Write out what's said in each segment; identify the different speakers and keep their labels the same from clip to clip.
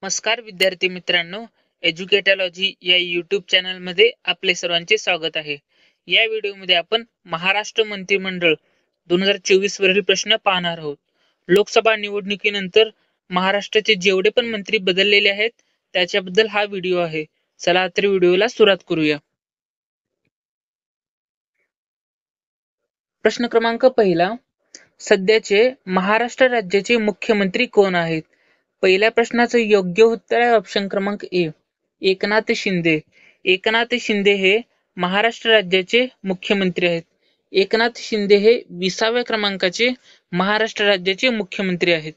Speaker 1: नमस्कार विद्यार्थी मित्रांनो, एज्युकेटॉलॉजी या युट्यूब चॅनलमध्ये आपले सर्वांचे स्वागत आहे. या व्हिडिओमध्ये आपण महाराष्ट्र मंत्रिमंडळ 2024 वरील प्रश्न पाहणार आहोत. लोकसभा निवडणुकीनंतर महाराष्ट्राचे जेवढे पण मंत्री बदललेले आहेत त्याच्याबद्दल हा व्हिडिओ आहे. चला तर व्हिडिओला सुरुवात करूया. प्रश्न क्रमांक पहिला, सध्याचे महाराष्ट्र राज्याचे मुख्यमंत्री कोण आहेत? पहिल्या प्रश्नाचं योग्य उत्तर आहे ऑप्शन क्रमांक ए, एकनाथ शिंदे. एकनाथ शिंदे हे महाराष्ट्र राज्याचे मुख्यमंत्री आहेत. एकनाथ शिंदे हे 20व्या क्रमांकाचे महाराष्ट्र राज्याचे मुख्यमंत्री आहेत.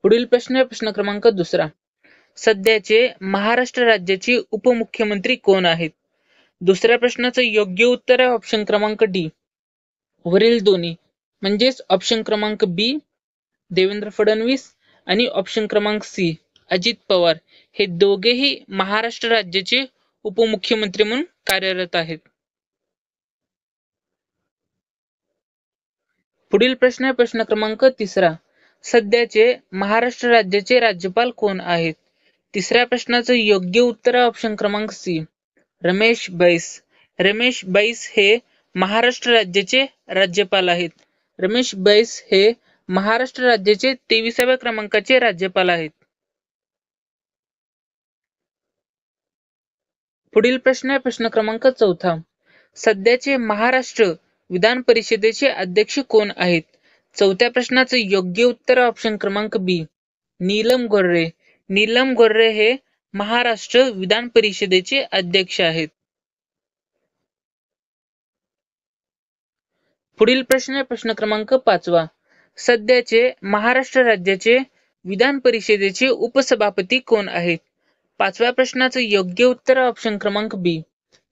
Speaker 1: पुढील प्रश्न क्रमांक दुसरा, सध्याचे महाराष्ट्र राज्याचे उपमुख्यमंत्री कोण आहेत? दुसऱ्या प्रश्नाचं योग्य उत्तर आहे ऑप्शन क्रमांक डी, वरील दोन्ही. म्हणजेच ऑप्शन क्रमांक बी देवेंद्र फडणवीस आणि ऑप्शन क्रमांक सी अजित पवार हे दोघेही महाराष्ट्र राज्याचे उपमुख्यमंत्री म्हणून कार्यरत आहेत. पुढील प्रश्न आहे प्रश्न क्रमांक तिसरा, सध्याचे महाराष्ट्र राज्याचे राज्यपाल कोण आहेत? तिसऱ्या प्रश्नाचं योग्य उत्तर आहे ऑप्शन क्रमांक सी, रमेश बैस. रमेश बैस हे महाराष्ट्र राज्याचे राज्यपाल आहेत. रमेश बैस हे महाराष्ट्र राज्याचे 23व्या क्रमांकाचे राज्यपाल आहेत. पुढील प्रश्न आहे प्रश्न क्रमांक चौथा, सध्याचे महाराष्ट्र विधान परिषदेचे अध्यक्ष कोण आहेत? चौथ्या प्रश्नाचं योग्य उत्तर ऑप्शन क्रमांक बी, नीलम गोर्हे. नीलम गोर्हे हे महाराष्ट्र विधान परिषदेचे अध्यक्ष आहेत. पुढील प्रश्न आहे प्रश्न क्रमांक पाचवा, सध्याचे महाराष्ट्र राज्याचे विधान परिषदेचे उपसभापती कोण आहेत? पाचव्या प्रश्नाचं योग्य उत्तर ऑप्शन क्रमांक बी,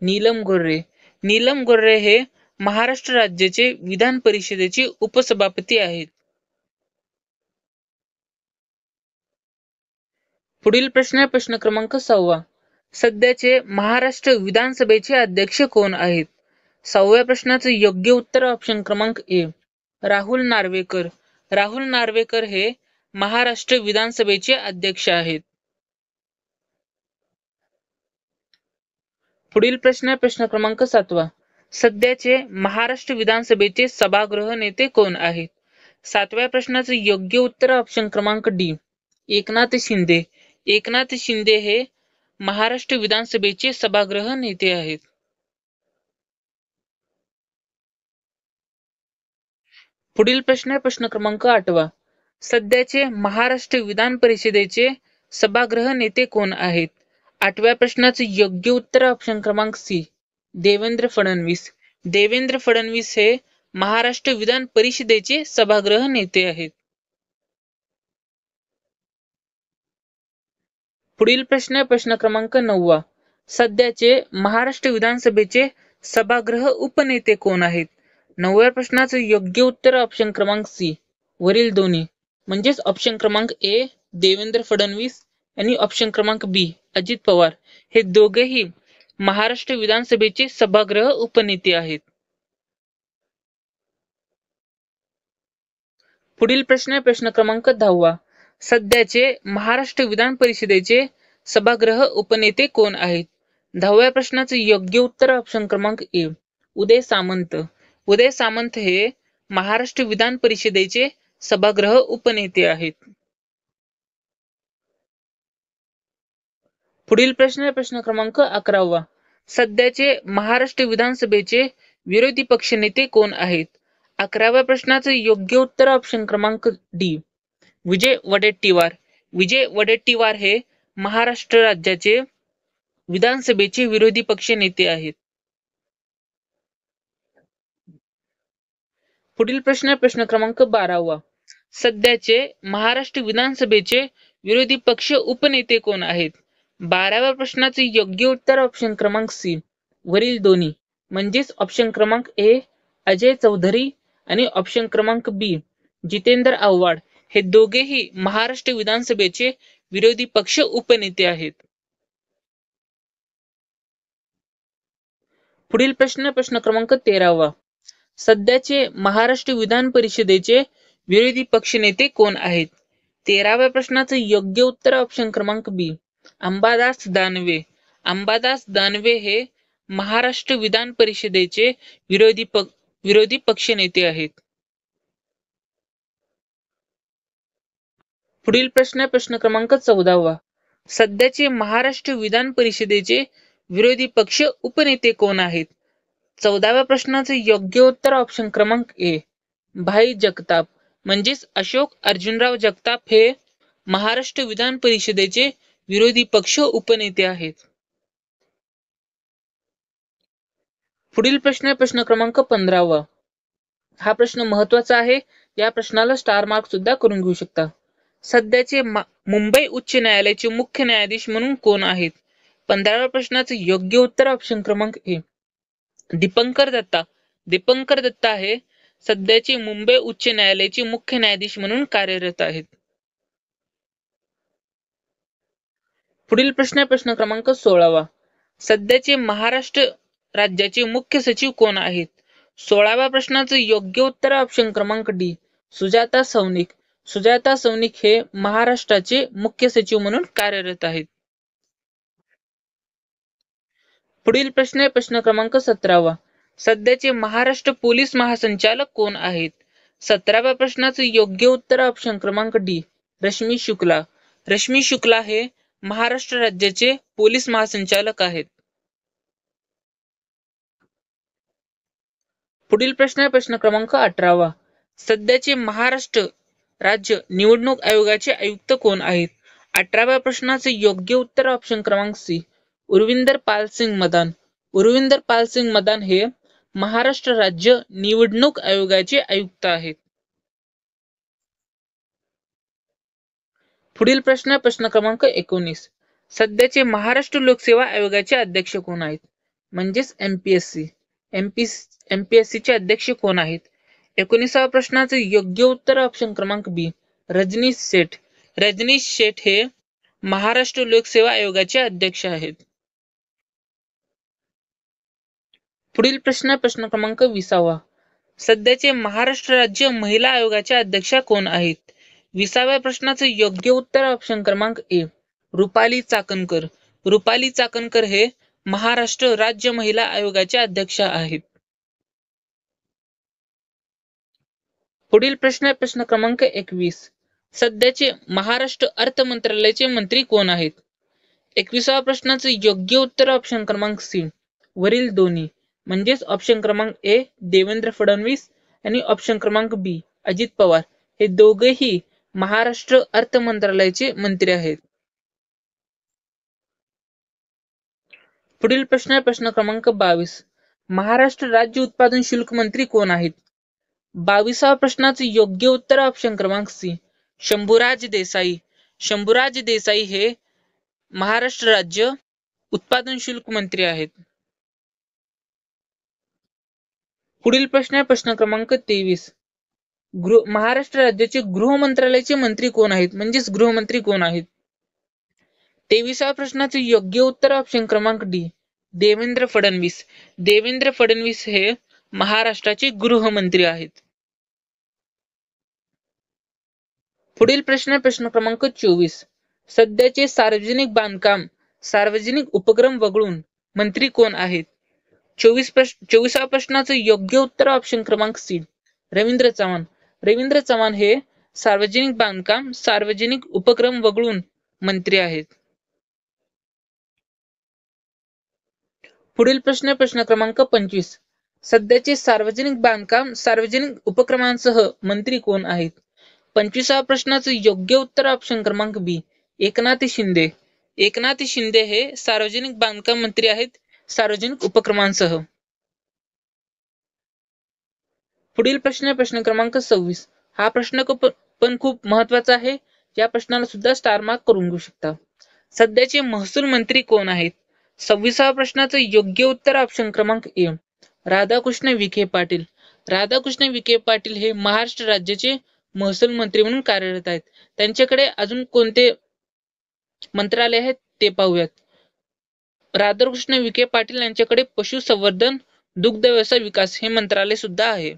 Speaker 1: नीलम गोर्हे. नीलम गोर्हे हे महाराष्ट्र राज्याचे विधान परिषदेचे उपसभापती आहेत. पुढील प्रश्न आहे प्रश्न क्रमांक 6, सध्याचे महाराष्ट्र विधानसभेचे अध्यक्ष कोण आहेत? 6व्या प्रश्नाचं योग्य उत्तर ऑप्शन क्रमांक ए, राहुल नार्वेकर. राहुल नार्वेकर हे महाराष्ट्र विधानसभेचे अध्यक्ष आहेत. पुढील प्रश्न आहे प्रश्न क्रमांक 7, सध्याचे महाराष्ट्र विधानसभेचे सभागृह नेते कोण आहेत? 7व्या प्रश्नाचं योग्य उत्तर ऑप्शन क्रमांक डी, एकनाथ शिंदे. एकनाथ शिंदे हे महाराष्ट्र विधानसभेचे सभागृह नेते आहेत. पुढील प्रश्न आहे प्रश्न क्रमांक 8, सध्याचे महाराष्ट्र विधान परिषदेचे सभागृह नेते कोण आहेत? 8व्या प्रश्नाचं योग्य उत्तर ऑप्शन क्रमांक सी, देवेंद्र फडणवीस. देवेंद्र फडणवीस हे महाराष्ट्र विधान परिषदेचे सभागृह नेते आहेत. पुढील प्रश्न आहे प्रश्न क्रमांक 9, सध्याचे महाराष्ट्र विधानसभेचे सभागृह उपनेते कोण आहेत? 9व्या प्रश्नाचं योग्य उत्तर ऑप्शन क्रमांक सी, वरील दोन्ही. म्हणजेच ऑप्शन क्रमांक ए देवेंद्र फडणवीस आणि ऑप्शन क्रमांक बी अजित पवार हे दोघेही महाराष्ट्र विधानसभेचे सभागृह उपनेते आहेत. पुढील प्रश्न आहे प्रश्न क्रमांक 10, सध्याचे महाराष्ट्र विधान परिषदेचे सभागृह उपनेते कोण आहेत? 10व्या प्रश्नाचं योग्य उत्तर ऑप्शन क्रमांक ए, उदय सामंत. उदय सामंत हे महाराष्ट्र विधान परिषदेचे सभागृह उपनेते आहेत. पुढील प्रश्न आहे प्रश्न क्रमांक 11, सध्याचे महाराष्ट्र विधानसभेचे विरोधी पक्षनेते कोण आहेत? 11व्या प्रश्नाचं योग्य उत्तर ऑप्शन क्रमांक डी, विजय वडेट्टीवार. विजय वडेट्टीवार हे महाराष्ट्र राज्याचे विधानसभेचे विरोधी पक्ष नेते आहेत. पुढील प्रश्न आहे प्रश्न क्रमांक 12, सध्याचे महाराष्ट्र विधानसभेचे विरोधी पक्ष उपनेते कोण आहेत? 12व्या प्रश्नाचे योग्य उत्तर ऑप्शन क्रमांक सी, वरील दोन्ही. म्हणजेच ऑप्शन क्रमांक ए अजय चौधरी आणि ऑप्शन क्रमांक बी जितेंद्र आव्हाड हे दोघेही महाराष्ट्र विधानसभेचे विरोधी पक्ष उपनेते आहेत. पुढील प्रश्न क्रमांक 13, सध्याचे महाराष्ट्र विधान परिषदेचे विरोधी पक्षनेते कोण आहेत? 13व्या प्रश्नाचं योग्य उत्तर ऑप्शन क्रमांक बी, अंबादास दानवे. अंबादास दानवे हे महाराष्ट्र विधान परिषदेचे विरोधी पक्षनेते आहेत. पुढील प्रश्न आहे प्रश्न क्रमांक 14वा. सध्याचे महाराष्ट्र विधान परिषदेचे विरोधी पक्ष उपनेते कोण आहेत? 14व्या प्रश्नाचे योग्य उत्तर ऑप्शन क्रमांक ए, भाई जगताप. म्हणजेच अशोक अर्जुनराव जगताप हे महाराष्ट्र विधान परिषदेचे विरोधी पक्ष उपनेते आहेत. पुढील प्रश्न आहे प्रश्न क्रमांक 15वा. हा प्रश्न महत्वाचा आहे. या प्रश्नाला स्टार मार्क सुद्धा करून घेऊ शकता. सध्याचे मुंबई उच्च न्यायालयाचे मुख्य न्यायाधीश म्हणून कोण आहेत? 15व्या प्रश्नाचे योग्य उत्तर ऑप्शन क्रमांक ए, दीपंकर दत्ता. दीपंकर दत्ता हे सध्याचे मुंबई उच्च न्यायालयाचे मुख्य न्यायाधीश म्हणून कार्यरत आहेत. पुढील प्रश्न आहे प्रश्न क्रमांक 16वा. सध्याचे महाराष्ट्र राज्याचे मुख्य सचिव कोण आहेत? 16व्या प्रश्नाचे योग्य उत्तर ऑप्शन क्रमांक डी, सुजाता सौनिक. सुजाता सौनिक हे महाराष्ट्राचे मुख्य सचिव म्हणून कार्यरत आहेत. पुढील प्रश्न आहे प्रश्न क्रमांक 17वा. सध्याचे महाराष्ट्र पोलीस महासंचालक कोण आहेत? 17व्या प्रश्नाचे योग्य उत्तर ऑप्शन क्रमांक डी, रश्मी शुक्ला. रश्मी शुक्ला हे महाराष्ट्र राज्याचे पोलीस महासंचालक आहेत. पुढील प्रश्न आहे प्रश्न क्रमांक 18वा. सध्याचे महाराष्ट्र राज्य निवडणूक आयोगाचे आयुक्त कोण आहेत? 18व्या प्रश्नाचे योग्य उत्तर ऑप्शन क्रमांक सी, उरविंदर पाल सिंग मदान. उरविंदर पाल सिंग मदान हे महाराष्ट्र राज्य निवडणूक आयोगाचे आयुक्त आहेत. पुढील प्रश्न आहे प्रश्न क्रमांक 19. सध्याचे महाराष्ट्र लोकसेवा आयोगाचे अध्यक्ष कोण आहेत? म्हणजेच एमपीएससी. एमपीएससी चे अध्यक्ष कोण आहेत? 19व्या प्रश्नाचे योग्य उत्तर ऑप्शन क्रमांक बी, रजनीश सेठ. रजनीश सेठ हे महाराष्ट्र लोकसेवा आयोगाचे अध्यक्ष आहेत. पुढील प्रश्न प्रश्न क्रमांक 20वा. सध्याचे महाराष्ट्र राज्य महिला आयोगाच्या अध्यक्षा कोण आहेत? 20व्या प्रश्नाचे योग्य उत्तर ऑप्शन क्रमांक ए, रुपाली चाकणकर. रुपाली चाकणकर हे महाराष्ट्र राज्य महिला आयोगाच्या अध्यक्षा आहेत. पुढील प्रश्न प्रश्न क्रमांक 21. सध्याचे महाराष्ट्र अर्थ मंत्रालयाचे मंत्री कोण आहेत? 21व्या प्रश्नाचे योग्य उत्तर ऑप्शन क्रमांक सी, वरील दोन्ही. म्हणजेच ऑप्शन क्रमांक ए देवेंद्र फडणवीस आणि ऑप्शन क्रमांक बी अजित पवार हे दोघेही महाराष्ट्र अर्थ मंत्रालयाचे मंत्री आहेत. पुढील प्रश्न प्रश्न क्रमांक 22. महाराष्ट्र राज्य उत्पादन शुल्क मंत्री कोण आहेत? 22व्या प्रश्नाचे योग्य उत्तर ऑप्शन क्रमांक सी, शंभूराज देसाई. शंभूराज देसाई हे महाराष्ट्र राज्य उत्पादन शुल्क मंत्री आहेत. पुढील प्रश्न प्रश्न क्रमांक 23. महाराष्ट्र राज्याचे गृह मंत्रालयाचे मंत्री कोण आहेत? म्हणजेच गृहमंत्री कोण आहेत? 23व्या प्रश्नाचे योग्य उत्तर ऑप्शन क्रमांक डी, देवेंद्र फडणवीस. देवेंद्र फडणवीस हे महाराष्ट्राचे गृहमंत्री आहेत. पुढील प्रश्न प्रश्न क्रमांक 24. सध्याचे सार्वजनिक बांधकाम सार्वजनिक उपक्रम वगळून मंत्री कोण आहेत? 24व्या प्रश्नाचे योग्य उत्तर ऑप्शन क्रमांक सी, रवींद्र चव्हाण. रवींद्र चव्हाण हे सार्वजनिक बांधकाम सार्वजनिक उपक्रम वगळून मंत्री आहेत. पुढील प्रश्न प्रश्न क्रमांक 25. सध्याचे सार्वजनिक बांधकाम सार्वजनिक उपक्रमांसह मंत्री कोण आहेत? 25व्या प्रश्नाचे योग्य उत्तर ऑप्शन क्रमांक बी, एकनाथ शिंदे. एकनाथ शिंदे हे सार्वजनिक बांधकाम मंत्री आहेत सार्वजनिक उपक्रमांसह. पुढील प्रश्न प्रश्न क्रमांक 26. हा प्रश्न पण खूप महत्वाचा आहे. या प्रश्नाला सुद्धा स्टार मार्क करून घेऊ शकता. सध्याचे महसूल मंत्री कोण आहेत? 26व्या प्रश्नाचे योग्य उत्तर ऑप्शन क्रमांक ए, राधाकृष्ण विखे पाटील. राधाकृष्ण विखे पाटील हे महाराष्ट्र राज्याचे महसूल मंत्री म्हणून कार्यरत आहेत. त्यांच्याकडे अजून कोणते मंत्रालय आहेत ते पाहूयात. राधाकृष्ण विखे पाटील यांच्याकडे पशुसंवर्धन दुग्ध व्यवसाय विकास हे मंत्रालय सुद्धा आहे.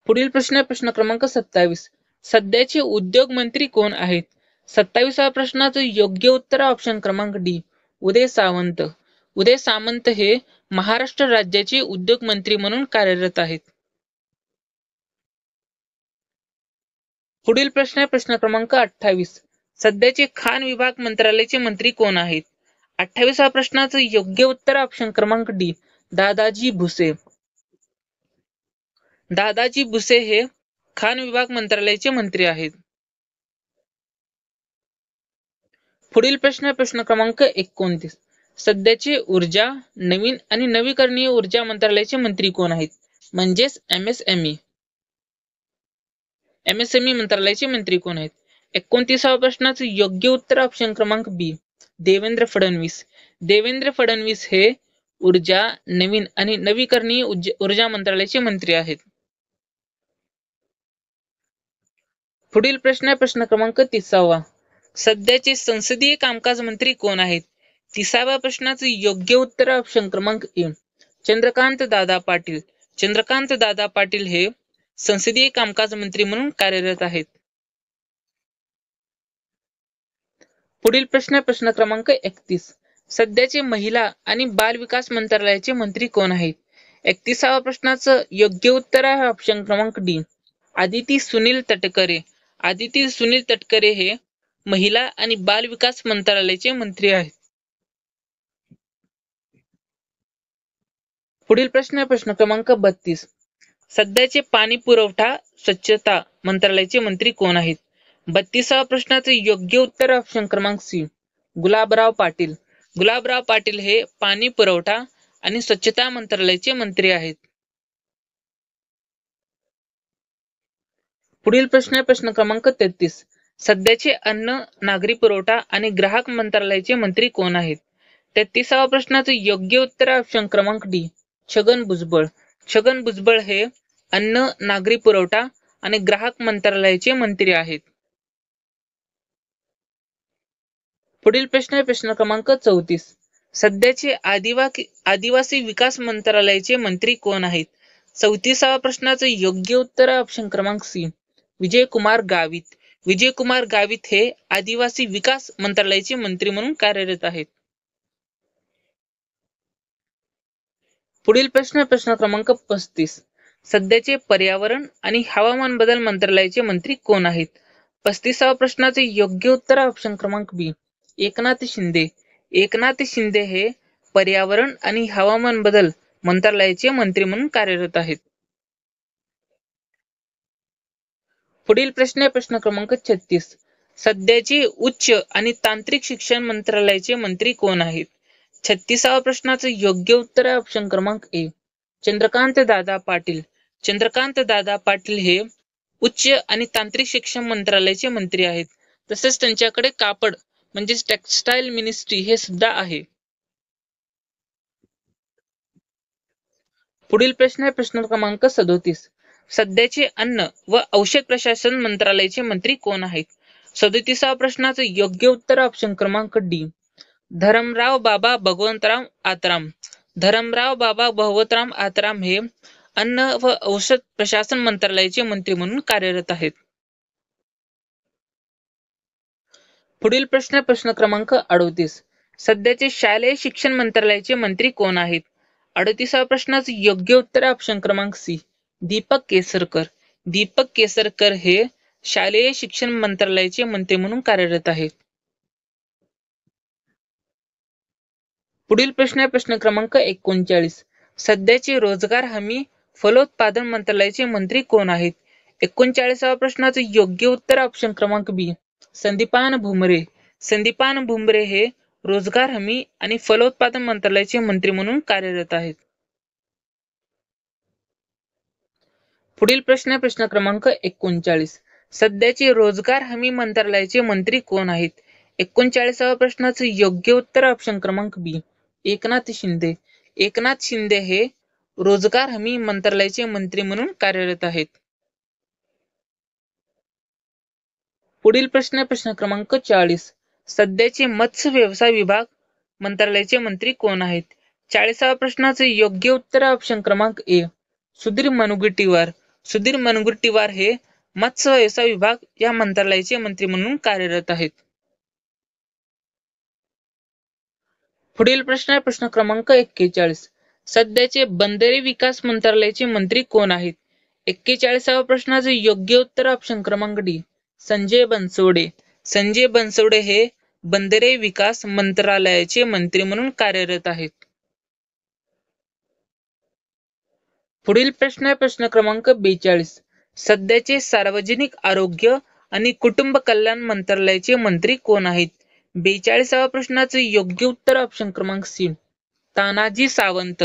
Speaker 1: पुढील प्रश्न आहे प्रश्न क्रमांक 27. सध्याचे उद्योग मंत्री कोण आहेत? 27व्या प्रश्नाचं योग्य उत्तर ऑप्शन क्रमांक डी, उदय सामंत. उदय सामंत हे महाराष्ट्र राज्याचे उद्योग मंत्री म्हणून कार्यरत आहेत. पुढील प्रश्न आहे प्रश्न क्रमांक 28. सध्याचे खाण विभाग मंत्रालयाचे मंत्री कोण आहेत? 28व्या प्रश्नाचं योग्य उत्तर ऑप्शन क्रमांक डी, दादाजी भुसे. दादाजी भुसे हे खाण विभाग मंत्रालयाचे मंत्री आहेत. पुढील प्रश्न आहे प्रश्न क्रमांक 29. सध्याचे ऊर्जा, नवीन आणि नवीकरणीय ऊर्जा मंत्रालयाचे मंत्री कोण आहेत? म्हणजेच एमएसएमई. एमएसएमई मंत्रालयाचे मंत्री कोण आहेत? 29व्या प्रश्नाचं योग्य उत्तर ऑप्शन क्रमांक बी, देवेंद्र फडणवीस. देवेंद्र फडणवीस हे ऊर्जा, नवीन आणि नवीकरणीय ऊर्जा मंत्रालयाचे मंत्री आहेत. पुढील प्रश्न आहे प्रश्न क्रमांक 30. सध्याचे संसदीय कामकाज मंत्री कोण आहेत? 30व्या प्रश्नाचं योग्य उत्तर ऑप्शन क्रमांक ए, चंद्रकांत दादा पाटील. चंद्रकांत दादा पाटील हे संसदीय कामकाज मंत्री म्हणून कार्यरत आहेत. पुढील प्रश्न आहे प्रश्न क्रमांक 31. सध्याचे महिला आणि बाल विकास मंत्रालयाचे मंत्री कोण आहेत? 31व्या प्रश्नाचं योग्य उत्तर आहे ऑप्शन क्रमांक डी, आदिती सुनील तटकरे. आदिती सुनील तटकरे हे महिला आणि बाल विकास मंत्रालयाचे मंत्री आहेत. पुढील प्रश्न आहे प्रश्न क्रमांक 32. सध्याचे पाणी पुरवठा स्वच्छता मंत्रालयाचे मंत्री कोण आहेत? 32व्या प्रश्नाचं योग्य उत्तर ऑप्शन क्रमांक सी, गुलाबराव पाटील. गुलाबराव पाटील हे पाणी पुरवठा आणि स्वच्छता मंत्रालयाचे मंत्री आहेत. पुढील प्रश्न आहे प्रश्न क्रमांक 33. सध्याचे अन्न, नागरी पुरवठा आणि ग्राहक मंत्रालयाचे मंत्री कोण आहेत? 33व्या प्रश्नाचं योग्य उत्तर ऑप्शन क्रमांक डी, छगन भुजबळ. छगन भुजबळ हे अन्न, नागरी पुरवठा आणि ग्राहक मंत्रालयाचे मंत्री आहेत. पुढील प्रश्न आहे प्रश्न क्रमांक 34. सध्याचे आदिवासी विकास मंत्रालयाचे मंत्री कोण आहेत? 34व्या प्रश्नाचं योग्य उत्तर ऑप्शन क्रमांक सी, विजयकुमार गावित. विजयकुमार गावित हे आदिवासी विकास मंत्रालयाचे मंत्री म्हणून कार्यरत आहेत. पुढील प्रश्न प्रश्न क्रमांक 35. सध्याचे पर्यावरण आणि हवामान बदल मंत्रालयाचे मंत्री कोण आहेत? 35व्या प्रश्नाचे योग्य उत्तर ऑप्शन क्रमांक बी, एकनाथ शिंदे. एकनाथ शिंदे हे पर्यावरण आणि हवामान बदल मंत्रालयाचे मंत्री म्हणून कार्यरत आहेत. पुढील प्रश्न आहे प्रश्न क्रमांक 36. सध्याचे उच्च आणि तांत्रिक शिक्षण मंत्रालयाचे मंत्री कोण आहेत? 36व्या प्रश्नाचं योग्य उत्तर आहे ऑप्शन क्रमांक ए, चंद्रकांत दादा पाटील. चंद्रकांत दादा पाटील हे उच्च आणि तांत्रिक शिक्षण मंत्रालयाचे मंत्री आहेत. तसेच त्यांच्याकडे कापड म्हणजेच टेक्सटाईल मिनिस्ट्री हे सुद्धा आहे. पुढील प्रश्न आहे प्रश्न क्रमांक 37. सध्याचे अन्न व औषध प्रशासन मंत्रालयाचे मंत्री कोण आहेत? 37व्या प्रश्नाचं योग्य उत्तर ऑप्शन क्रमांक डी, धरमराव बाबा भगवंतराव आत्राम. धरमराव बाबा भगवंतराव आत्राम हे अन्न व औषध प्रशासन मंत्रालयाचे मंत्री म्हणून कार्यरत आहेत. पुढील प्रश्न प्रश्न क्रमांक 38. सध्याचे शालेय शिक्षण मंत्रालयाचे मंत्री कोण आहेत? 38व्या प्रश्नाचं योग्य उत्तर ऑप्शन क्रमांक सी, दीपक केसरकर. दीपक केसरकर हे शालेय शिक्षण मंत्रालयाचे मंत्री म्हणून कार्यरत आहेत. पुढील प्रश्न आहे प्रश्न क्रमांक 39. सध्याचे रोजगार हमी फलोत्पादन मंत्रालयाचे मंत्री कोण आहेत? 39व्या प्रश्नाचं योग्य उत्तर ऑप्शन क्रमांक बी, संदीपान भुमरे. संदीपान भुमरे हे रोजगार हमी आणि फलोत्पादन मंत्रालयाचे मंत्री म्हणून कार्यरत आहेत. पुढील प्रश्न प्रश्न क्रमांक 39. सध्याचे रोजगार हमी मंत्रालयाचे मंत्री कोण आहेत? 39व्या प्रश्नाचं योग्य उत्तर ऑप्शन क्रमांक बी, एकनाथ शिंदे. एकनाथ शिंदे हे रोजगार हमी मंत्रालयाचे मंत्री म्हणून कार्यरत आहेत. पुढील प्रश्न प्रश्न क्रमांक 40. सध्याचे मत्स्य व्यवसाय विभाग मंत्रालयाचे मंत्री कोण आहेत? 40व्या प्रश्नाचं योग्य उत्तर ऑप्शन क्रमांक ए, सुधीर मुनगंटीवार. सुधीर मुनगंटीवार हे मत्स्य व्यवसाय विभाग या मंत्रालयाचे मंत्री म्हणून कार्यरत आहेत. पुढील प्रश्न आहे प्रश्न क्रमांक 41. सध्याचे बंदरे विकास मंत्रालयाचे मंत्री कोण आहेत? 41व्या प्रश्नाचे योग्य उत्तर ऑप्शन क्रमांक डी संजय बनसोडे. संजय बनसोडे हे बंदरे विकास मंत्रालयाचे मंत्री म्हणून कार्यरत आहेत. पुढील प्रश्न आहे प्रश्न क्रमांक 42. सध्याचे सार्वजनिक आरोग्य आणि कुटुंब कल्याण मंत्रालयाचे मंत्री कोण आहेत? 42व्या प्रश्नाचे योग्य उत्तर ऑप्शन क्रमांक सी तानाजी सावंत.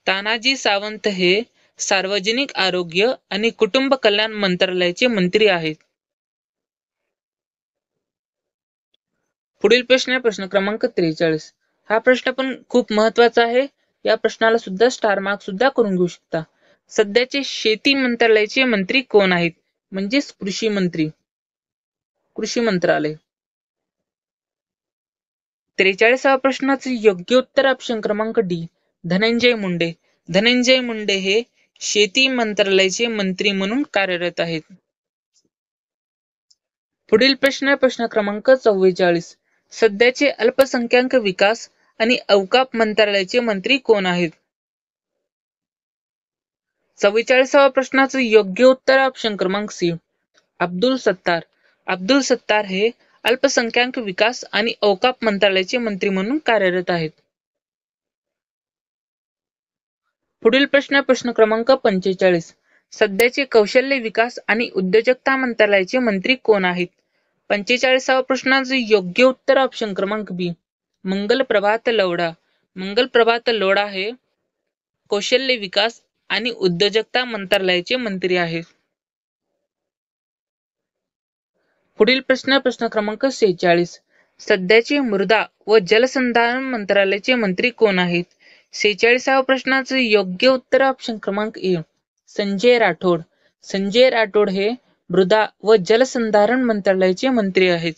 Speaker 1: तानाजी सावंत हे सार्वजनिक आरोग्य आणि कुटुंब कल्याण मंत्रालयाचे मंत्री आहेत. पुढील प्रश्न आहे प्रश्न क्रमांक 43. हा प्रश्न पण खूप महत्वाचा आहे. या प्रश्नाला सुद्धा स्टार मार्क सुद्धा करून घेऊ शकता. सध्याचे शेती मंत्रालयाचे मंत्री कोण आहेत? म्हणजेच कृषी मंत्री. कृषी मंत्रालय. 43व्या प्रश्नाचे योग्य उत्तर ऑप्शन क्रमांक डी धनंजय मुंडे. धनंजय मुंडे हे शेती मंत्रालयाचे मंत्री म्हणून कार्यरत आहेत. पुढील प्रश्न प्रश्न क्रमांक 44. सध्याचे अल्पसंख्याक विकास आणि औकाफ मंत्रालयाचे मंत्री कोण आहेत? 44व्या प्रश्नाचे योग्य उत्तर ऑप्शन क्रमांक सी अब्दुल सत्तार. अब्दुल सत्तार हे अल्पसंख्याक विकास आणि औकाफ मंत्रालयाचे मंत्री म्हणून कार्यरत आहेत. पुढील प्रश्न प्रश्न क्रमांक 45. सध्याचे कौशल्य विकास आणि उद्योजकता मंत्रालयाचे मंत्री कोण आहेत? 45व्या प्रश्नाचे योग्य उत्तर ऑप्शन क्रमांक बी मंगल प्रभात लोढा. मंगल प्रभात लोढा हे कौशल्य विकास आणि उद्योजकता मंत्रालयाचे मंत्री आहेत. पुढील प्रश्न प्रश्न क्रमांक 46. सध्याचे मृदा व जलसंधारण मंत्रालयाचे मंत्री कोण आहेत? 46व्या प्रश्नाचे योग्य उत्तर ऑप्शन क्रमांक ए संजय राठोड. संजय राठोड हे मृदा व जलसंधारण मंत्रालयाचे मंत्री आहेत.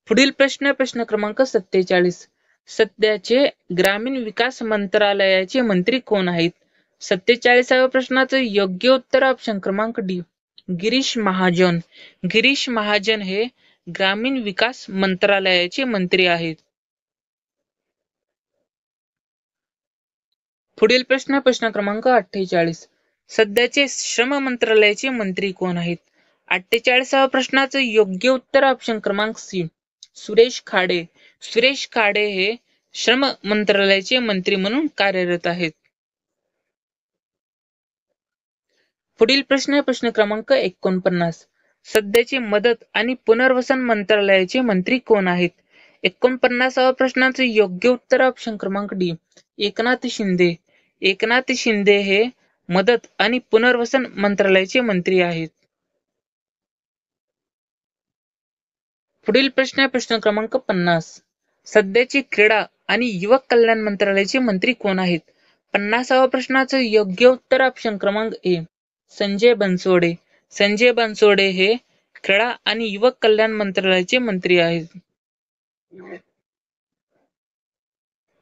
Speaker 1: पुढील प्रश्न प्रश्न क्रमांक 47. सध्याचे ग्रामीण विकास मंत्रालयाचे मंत्री कोण आहेत? 47व्या प्रश्नाचे योग्य उत्तर ऑप्शन क्रमांक डी गिरीश महाजन. गिरीश महाजन हे ग्रामीण विकास मंत्रालयाचे मंत्री आहेत. पुढील प्रश्न प्रश्न क्रमांक 48. सध्याचे श्रम मंत्रालयाचे मंत्री कोण आहेत? 48व्या प्रश्नाचे योग्य उत्तर ऑप्शन क्रमांक सी सुरेश खाडे. सुरेश खाडे हे श्रम मंत्रालयाचे मंत्री म्हणून कार्यरत आहेत. पुढील प्रश्न प्रश्न क्रमांक 49. सध्याचे मदत आणि पुनर्वसन मंत्रालयाचे मंत्री कोण आहेत? 49व्या प्रश्नाचे योग्य उत्तर ऑप्शन क्रमांक डी एकनाथ शिंदे. एकनाथ शिंदे हे मदत आणि पुनर्वसन मंत्रालयाचे मंत्री आहेत. पुढील प्रश्न प्रश्न क्रमांक 50. सध्याचे क्रीडा आणि युवक कल्याण मंत्रालयाचे मंत्री कोण आहेत? 50व्या प्रश्नाचे योग्य उत्तर ऑप्शन क्रमांक ए संजय बनसोडे. संजय बनसोडे हे क्रीडा आणि युवक कल्याण मंत्रालयाचे मंत्री आहेत.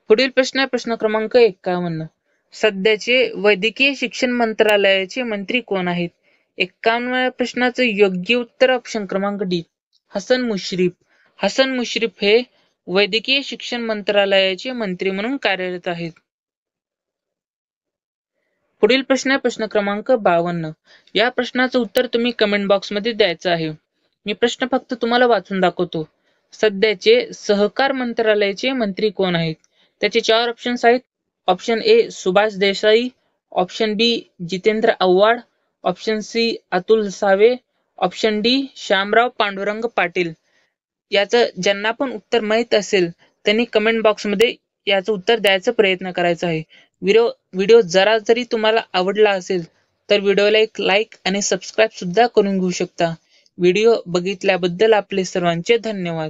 Speaker 1: पुढील प्रश्न प्रश्न क्रमांक 51. सध्याचे वैद्यकीय शिक्षण मंत्रालयाचे मंत्री कोण आहेत? 51व्या प्रश्नाचे योग्य उत्तर ऑप्शन क्रमांक डी हसन मुश्रीफ. हसन मुश्रीफ हे वैद्यकीय शिक्षण मंत्रालयाचे मंत्री म्हणून कार्यरत आहेत. पुढील प्रश्न प्रश्न क्रमांक 52. या प्रश्नाचं उत्तर तुम्ही कमेंट बॉक्स मध्ये द्यायचं आहे. मी प्रश्न फक्त तुम्हाला वाचून दाखवतो. सध्याचे सहकार मंत्रालयाचे मंत्री कोण आहेत? त्याचे 4 ऑप्शन्स आहेत. Option A Subhash Desai, option B Jitendra Awhad, option C Atul Save, option D Shyamrao Pandurang Patil. याचं ज्यांना पण उत्तर माहित असेल त्यांनी कमेंट बॉक्स मध्ये याचं उत्तर द्यायचा प्रयत्न करायचा आहे. व्हिडिओ जरा जरी तुम्हाला आवडला असेल तर व्हिडिओला एक लाईक आणि सबस्क्राईब सुद्धा करून घेऊ शकता. व्हिडिओ बघितल्याबद्दल आपले सर्वांचे धन्यवाद.